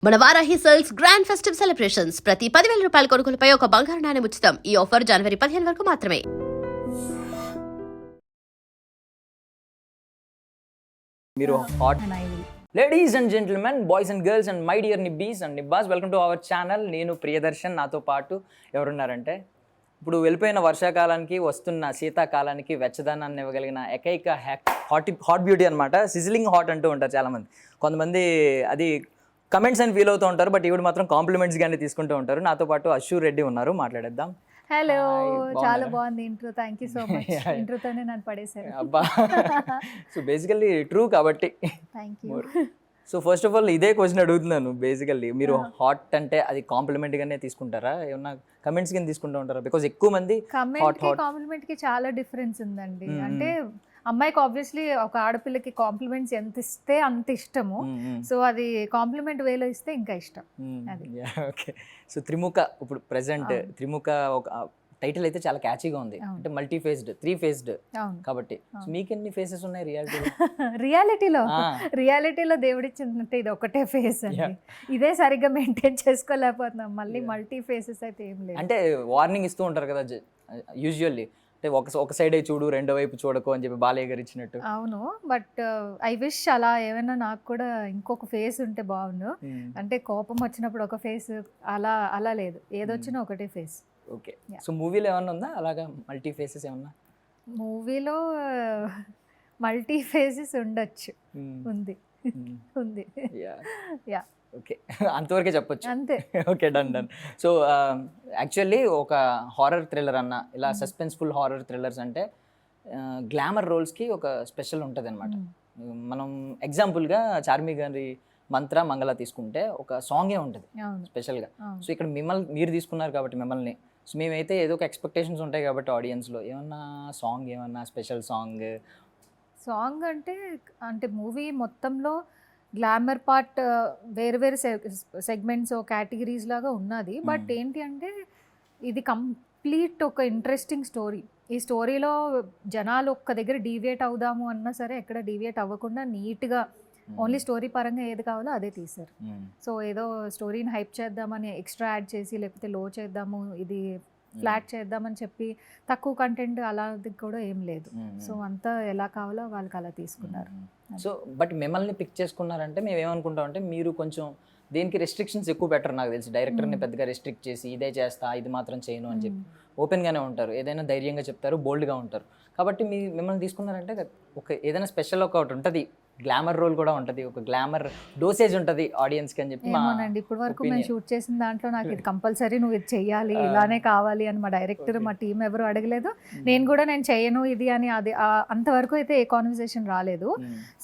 మన Varahi sales grand festive celebrations ప్రతి 10,000 రూపాయల కొనుగోలుపై ఒక బంగారు నాణెం ఉచితం. ఈ ఆఫర్ జనవరి 15 వరకు మాత్రమే. మీరు hot ladies and gentlemen, boys and girls and my dear నిబ్బీస్ అండ్ నిబ్బాస్, వెల్కమ్ టు అవర్ ఛానల్. నేను ప్రియదర్శన్, నాతో పాటు ఎవరున్నారంటే ఇప్పుడు వెళ్ళిపోయిన వర్షాకాలానికి వస్తున్న శీతాకాలానికి వెచ్చదనాన్ని ఇవ్వగలిగిన ఏకైక హాట్ బ్యూటీ అనమాట. సిజిలింగ్ హాట్ అంటూ ఉంటారు చాలామంది. కొంతమంది అది కమెంట్స్ అని ఫీల్ అవుతూ ఉంటారు, బట్ ఈవిడ మాత్రం కాంప్లిమెంట్స్ గానే తీసుకుంటూ ఉంటారు. నాతో పాటు అశూర్ రెడ్డి ఉన్నారు, మాట్లాడేద్దాం. హలో, చాలా బాగుంది intro. Thank you so much. ఇంట్రోతోనే నన్ను పడేశారు. అబ్బా, సో బేసికల్లీ ట్రూ కాబట్టి thank you. So first of all ఇదే క్వశ్చన్ అడుగుతున్నాను. బేసికల్లీ మీరు హాట్ అంటే అది కాంప్లిమెంట్ గానే తీసుకుంటారా, ఏమన్నా కమెంట్స్ కింద తీసుకుంటూ ఉంటారా? బికాజ్ ఎక్కువ మంది కాంప్లిమెంట్ కి చాలా డిఫరెన్స్ ఉందండి. అంటే అమ్మాయికి ఆబ్వియస్లీ ఒక ఆడపిల్లకి కాంప్లిమెంట్స్ ఎంత ఇస్తే అంత ఇష్టము. సో అది కాంప్లిమెంట్ వేలో ఇస్తే ఇంకా ఇష్టం. అది ఓకే. సో త్రిముఖ ఇప్పుడు ప్రెసెంట్ త్రిముఖ ఒక టైటిల్ అయితే చాలా క్యాచీగా ఉంది. అంటే మల్టీ ఫేస్డ్, 3 ఫేస్డ్ కాబట్టి మీకు ఎన్ని ఫేసెస్ ఉన్నాయి రియాలిటీలో దేవుడిచ్చినట్టు ఇది ఒకటే ఫేస్ అండి. ఇదే సరిగ్గా మెయింటైన్ చేసుకోలేకపోతున్నాం. మళ్ళీ మల్టీ ఫేసెస్ అయితే ఏం లేదు. అంటే వార్నింగ్ ఇస్తూ ఉంటారు కదా యూజువల్లీ, అంటే ఒక సైడే చూడు, రెండో వైపు చూడకు అని చెప్పి బాలయ్య గారు ఇచ్చినట్టు. అవును, బట్ ఐ విష్ అలా ఏమైనా నాకు కూడా ఇంకొక ఫేస్ ఉంటే బాగుండు. అంటే కోపం వచ్చినప్పుడు ఒక ఫేస్, అలా లేదు, ఏదొచ్చినా ఒకటే ఫేస్. ఓకే. సో మూవీలో ఏమన్నా ఉందా అలాగా మల్టీ ఫేసెస్ ఏమన్నా? మూవీలో మల్టీ ఫేసెస్ ఉండొచ్చు. ఉంది. యా, ఓకే, అంతవరకే చెప్పొచ్చు. అంతే. Okay, done. సో యాక్చువల్లీ ఒక హారర్ థ్రిల్లర్ అన్న, ఇలా సస్పెన్స్ఫుల్ హారర్ థ్రిల్లర్స్ అంటే గ్లామర్ రోల్స్కి ఒక స్పెషల్ ఉంటుంది అనమాట. మనం ఎగ్జాంపుల్గా చార్మి గారి మంత్ర మంగళ తీసుకుంటే ఒక సాంగే ఉంటుంది స్పెషల్గా. సో ఇక్కడ మీరు తీసుకున్నారు కాబట్టి మిమ్మల్ని, సో మేమైతే ఏదో ఒక ఎక్స్పెక్టేషన్స్ ఉంటాయి కాబట్టి ఆడియన్స్లో ఏమన్నా సాంగ్, ఏమన్నా స్పెషల్ సాంగ్ అంటే మూవీ మొత్తంలో గ్లామర్ పార్ట్ వేరు వేరు సెగ్మెంట్స్ కేటగిరీస్ లాగా ఉన్నది. బట్ ఏంటి అంటే ఇది కంప్లీట్ ఒక ఇంట్రెస్టింగ్ స్టోరీ. ఈ స్టోరీలో జనాలు ఒక్క దగ్గర డీవియేట్ అవుదాము అన్నా సరే ఎక్కడ డీవియేట్ అవ్వకుండా నీట్గా ఓన్లీ స్టోరీ పరంగా ఏది కావాలో అదే తీశారు. సో ఏదో స్టోరీని హైప్ చేద్దామని ఎక్స్ట్రా యాడ్ చేసి, లేకపోతే లో చేద్దాము, ఇది ఫ్లాట్ చేద్దామని చెప్పి తక్కువ కంటెంట్ అలాంటిది కూడా ఏం లేదు. సో అంతా ఎలా కావాలో వాళ్ళకి అలా తీసుకున్నారు. సో బట్ మిమ్మల్ని పిక్ చేసుకున్నారంటే మేము ఏమనుకుంటాం అంటే మీరు కొంచెం దేనికి రెస్ట్రిక్షన్స్ ఎక్కువ పెట్టరు నాకు తెలిసి. డైరెక్టర్ని పెద్దగా రెస్ట్రిక్ట్ చేసి ఇదే చేస్తా, ఇది మాత్రం చేయను అని చెప్పి ఓపెన్గానే ఉంటారు. ఏదైనా ధైర్యంగా చెప్తారు, బోల్డ్గా ఉంటారు. కాబట్టి మిమ్మల్ని తీసుకున్నారంటే ఒక ఏదైనా స్పెషల్ ఒకటి ఉంటుంది, గ్లామర్ రోల్ కూడా ఉంటుంది, ఒక గ్లామర్ డోసేజ్ ఉంటుంది ఆడియన్స్కి అని చెప్పి. ఏమోనండి, ఇప్పటి వరకు మేము షూట్ చేసిన దాంట్లో నాకు ఇది కంపల్సరీ నువ్వు ఇది చెయ్యాలి, ఇలానే కావాలి అని మా డైరెక్టర్, మా టీం ఎవరు అడగలేదు. నేను చేయను ఇది అని. అది అంతవరకు అయితే ఏ కాన్వర్సేషన్ రాలేదు.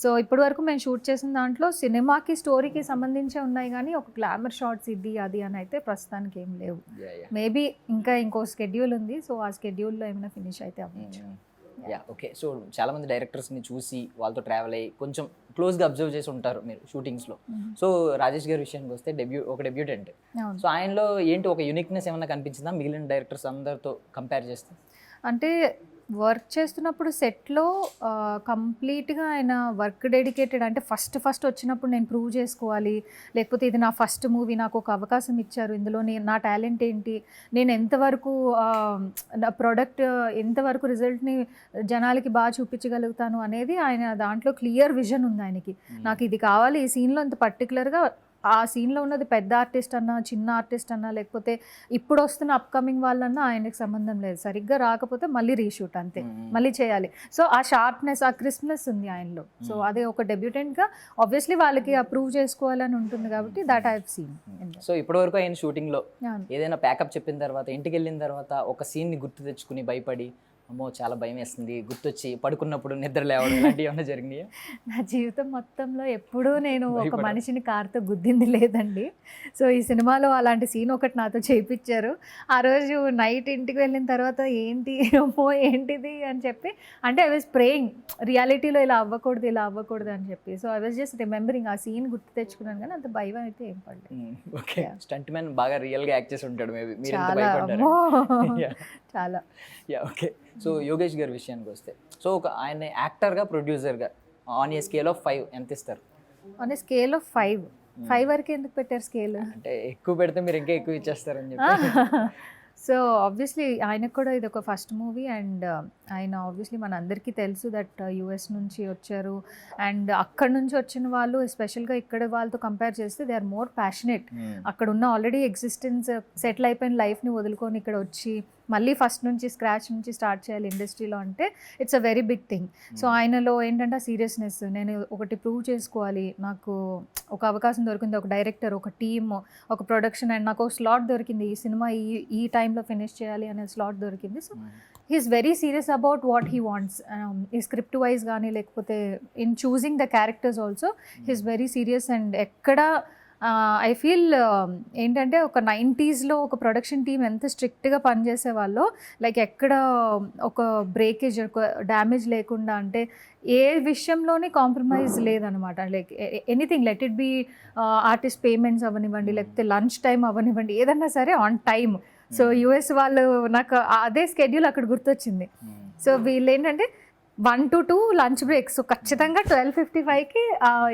సో ఇప్పటి వరకు మేము షూట్ చేసిన దాంట్లో సినిమాకి స్టోరీకి సంబంధించే ఉన్నాయి, కానీ ఒక గ్లామర్ షార్ట్స్ ఇది అది అని అయితే ప్రస్తుతానికి ఏం లేవు. మేబీ ఇంకో స్కెడ్యూల్ ఉంది. సో ఆ స్కెడ్యూల్లో ఏమైనా ఫినిష్ అయితే అవ్వచ్చు. ఓకే. సో చాలామంది డైరెక్టర్స్ని చూసి వాళ్ళతో ట్రావెల్ అయ్యి కొంచెం క్లోజ్గా అబ్జర్వ్ చేసి ఉంటారు మీరు షూటింగ్స్లో. సో రాజేష్ గారి విషయానికి వస్తే ఒక డెబ్యూటెంట్. సో ఆయనలో ఏంటి ఒక యూనిక్నెస్ ఏమైనా కనిపించిందా మిగిలిన డైరెక్టర్స్ అందరితో కంపేర్ చేస్తే? అంటే వర్క్ చేస్తున్నప్పుడు సెట్లో కంప్లీట్గా ఆయన వర్క్ డెడికేటెడ్. అంటే ఫస్ట్ వచ్చినప్పుడు నేను ప్రూవ్ చేసుకోవాలి, లేకపోతే ఇది నా ఫస్ట్ మూవీ, నాకు ఒక అవకాశం ఇచ్చారు, ఇందులో నా టాలెంట్ ఏంటి, నేను ఎంతవరకు నా ప్రోడక్ట్ ఎంతవరకు రిజల్ట్ని జనాలకి బాగా చూపించగలుగుతాను అనేది ఆయన దాంట్లో క్లియర్ విజన్ ఉంది ఆయనకి. నాకు ఇది కావాలి, ఈ సీన్లో ఇంత పర్టికులర్గా ఆ సీన్లో ఉన్నది పెద్ద ఆర్టిస్ట్ అన్నా, చిన్న ఆర్టిస్ట్ అన్నా, లేకపోతే ఇప్పుడు వస్తున్న అప్కమింగ్ వాళ్ళన్నా ఆయనకి సంబంధం లేదు. సరిగ్గా రాకపోతే మళ్ళీ రీషూట్, అంతే, మళ్ళీ చేయాలి. సో ఆ షార్ప్నెస్, ఆ క్రిస్ప్నెస్ ఉంది ఆయనలో. సో అదే ఒక డెబ్యూటెంట్గా ఆబ్వియస్లీ వాళ్ళకి అప్రూవ్ చేసుకోవాలని ఉంటుంది కాబట్టి that I have seen. So ఇప్పటివరకు ఆయన షూటింగ్లో ఏదైనా ప్యాకప్ చెప్పిన తర్వాత, ఇంటికి వెళ్ళిన తర్వాత ఒక సీన్ని గుర్తు తెచ్చుకుని భయపడి, అమ్మో చాలా భయం వేస్తుంది, గుర్తొచ్చి పడుకున్నప్పుడు నిద్ర లేవడం, ఇలాంటివి ఏమైనా జరిగినాయా? నా జీవితం మొత్తంలో ఎప్పుడూ నేను ఒక మనిషిని కార్తో గుద్దింది లేదండి. సో ఈ సినిమాలో అలాంటి సీన్ ఒకటి నాతో చేయించారు. ఆ రోజు నైట్ ఇంటికి వెళ్ళిన తర్వాత ఏంటిది అని చెప్పి, అంటే ఐ వాజ్ ప్రేయింగ్ రియాలిటీలో ఇలా అవ్వకూడదు అని చెప్పి. So I was just remembering, ఆ సీన్ గుర్తు తెచ్చుకున్నాను, కానీ అంత భయం అయితే ఏం పడలేదు. ఓకే. స్టంట్ మ్యాన్ బాగా రియల్గా యాక్ట్ చేసి ఉంటాడు మేబీ. చాలా. ఓకే. సో యోగేష్ గారి విషయానికి వస్తే, సో ఆయన యాక్టర్గా, ప్రొడ్యూసర్గా ఆన్ ఏ స్కేల్ ఆఫ్ 5 ఎంత ఇస్తారు? ఆన్ ఏ స్కేల్ ఆఫ్ 5 5 వరకు ఎందుకు పెట్టారు స్కేల్? అంటే ఎక్కువ పెడితే మీరు ఇంకా ఎక్కువ ఇచ్చేస్తారని చెప్పి. సో ఆబ్వియస్లీ ఆయనకు కూడా ఇది ఒక ఫస్ట్ మూవీ అండ్ ఆయన ఆబ్వియస్లీ మన అందరికీ తెలుసు దట్ యుఎస్ నుంచి వచ్చారు అండ్ అక్కడ నుంచి వచ్చిన వాళ్ళు ఎస్పెషల్గా ఇక్కడ వాళ్ళతో కంపేర్ చేస్తే దే ఆర్ మోర్ ప్యాషనెట్. అక్కడ ఉన్న ఆల్రెడీ ఎగ్జిస్టెన్స్ సెటిల్ అయిపోయిన లైఫ్ని వదులుకొని ఇక్కడ వచ్చి మళ్ళీ ఫస్ట్ నుంచి స్క్రాచ్ నుంచి స్టార్ట్ చేయాలి ఇండస్ట్రీలో అంటే it's a very big thing. So ఆయనలో ఏంటంటే సీరియస్నెస్, నేను ఒకటి ప్రూవ్ చేసుకోవాలి, నాకు ఒక అవకాశం దొరికింది, ఒక డైరెక్టర్, ఒక టీమ్, ఒక ప్రొడక్షన్ అండ్ నాకు ఒక స్లాట్ దొరికింది, ఈ సినిమా ఈ టైంలో ఫినిష్ చేయాలి అనే స్లాట్ దొరికింది. So he's very serious about what he wants. ఈ స్క్రిప్ట్ వైజ్ కానీ లేకపోతే in choosing the characters also he's very serious. And ఎక్కడ ఐ ఫీల్ ఏంటంటే ఒక 90sలో ఒక ప్రొడక్షన్ టీమ్ ఎంత స్ట్రిక్ట్గా పనిచేసే వాళ్ళు, లైక్ ఎక్కడ ఒక బ్రేకేజ్, ఒక డ్యామేజ్ లేకుండా, అంటే ఏ విషయంలోనే కాంప్రమైజ్ లేదనమాట. Like anything, let it be artist payments అవ్వనివ్వండి, లేకపోతే లంచ్ టైం అవ్వనివ్వండి, ఏదన్నా సరే ఆన్ టైమ్. సో యుఎస్ వాళ్ళు నాకు అదే స్కెడ్యూల్ అక్కడ గుర్తొచ్చింది. సో వీళ్ళు ఏంటంటే 1 to 2 లంచ్ బ్రేక్. సో ఖచ్చితంగా 12:55కి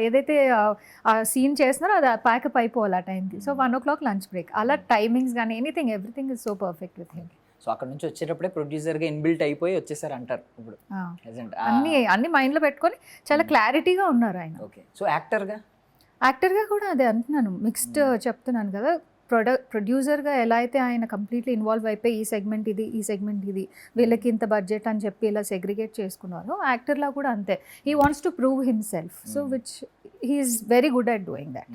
ఏదైతే సీన్ చేస్తున్నారో అది ప్యాకప్ అయిపోవాలి ఆ టైంకి. So 1 o'clock lunch break. అలా టైమింగ్స్ కానీ anything, everything is so perfect with him. So అక్కడ నుంచి వచ్చేటప్పుడే ప్రొడ్యూసర్గా ఇన్బిల్ట్ అయిపోయి వచ్చేసారు అంటారు ఇప్పుడు. అన్ని మైండ్లో పెట్టుకొని చాలా క్లారిటీగా ఉన్నారు ఆయన. ఓకే. సో యాక్టర్గా కూడా అదే అంటున్నాను, మిక్స్డ్ చెప్తున్నాను కదా. ప్రొడ్యూసర్గా ఎలా అయితే ఆయన కంప్లీట్లీ ఇన్వాల్వ్ అయిపోయి ఈ సెగ్మెంట్ ఇది, వీళ్ళకి ఇంత బడ్జెట్ అని చెప్పి ఇలా సెగ్రిగేట్ చేసుకున్నారు, యాక్టర్లా కూడా అంతే. He wants to prove himself. So which he is very good at doing that.